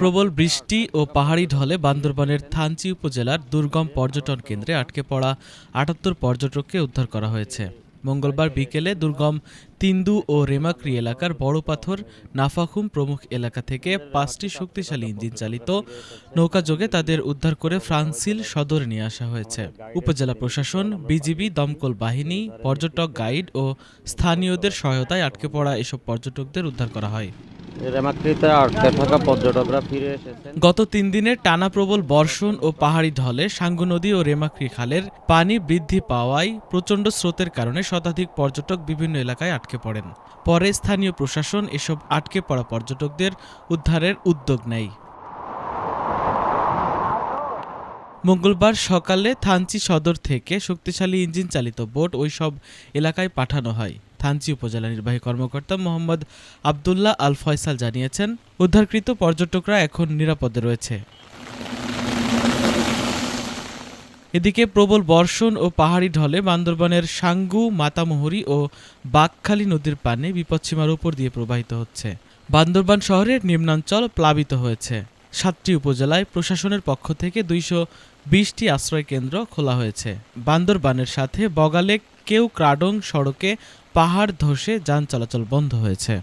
প্রবল বৃষ্টি ও পাহাড়ি ঢলে বান্দরবানের থানচি উপজেলার দুর্গম পর্যটন কেন্দ্রে আটকে পড়া ৭৮ পর্যটককে উদ্ধার করা হয়েছে। মঙ্গলবার বিকেলে দুর্গম তিন্দু ও রেমাক্রি এলাকার বড় পাথর, নাফাখুম প্রমুখ এলাকা থেকে ৫টি শক্তিশালী ইঞ্জিন চালিত নৌকাযোগে তাদের উদ্ধার করে ফ্রান্সিল সদরে নিয়ে আসা হয়েছে। উপজেলা প্রশাসন, বিজিবি, দমকল বাহিনী, পর্যটক গাইড ও স্থানীয়দের সহায়তায় আটকে পড়া এসব পর্যটকদের উদ্ধার করা হয়। গত ৩ দিনের টানা প্রবল বর্ষণ ও পাহাড়ি ঢলে সাঙ্গু নদী ও রেমাক্রি খালের পানি বৃদ্ধি পাওয়ায় প্রচণ্ড স্রোতের কারণে শতাধিক পর্যটক বিভিন্ন এলাকায় আটকে পড়েন। পরে স্থানীয় প্রশাসন এসব আটকে পড়া পর্যটকদের উদ্ধারের উদ্যোগ নেয়। মঙ্গলবার সকালে থানচি সদর থেকে শক্তিশালী ইঞ্জিন চালিত বোট ওই সব এলাকায় পাঠানো হয়। থানচি উপজেলা নির্বাহী কর্মকর্তা মোহাম্মদ আবদুল্লাহ আল ফয়সাল জানিয়েছেন, উদ্ধারকৃত পর্যটকরা এখন নিরাপদে রয়েছে। এদিকে প্রবল বর্ষণ ও পাহাড়ি ঢলে বান্দরবানের সাঙ্গু, মাতামুহুরী ও বাঁকখালী নদীর পানি বিপৎসীমার উপর দিয়ে প্রবাহিত হচ্ছে। বান্দরবান শহরের নিম্নাঞ্চল প্লাবিত হয়েছে। ৭টি উপজেলায় প্রশাসনের পক্ষ থেকে ২২০টি আশ্রয় কেন্দ্র খোলা হয়েছে। বান্দরবানের সাথে বগালে কেউ ক্রাডং সড়কে পাহাড় ধসে যান চলাচল বন্ধ হয়েছে।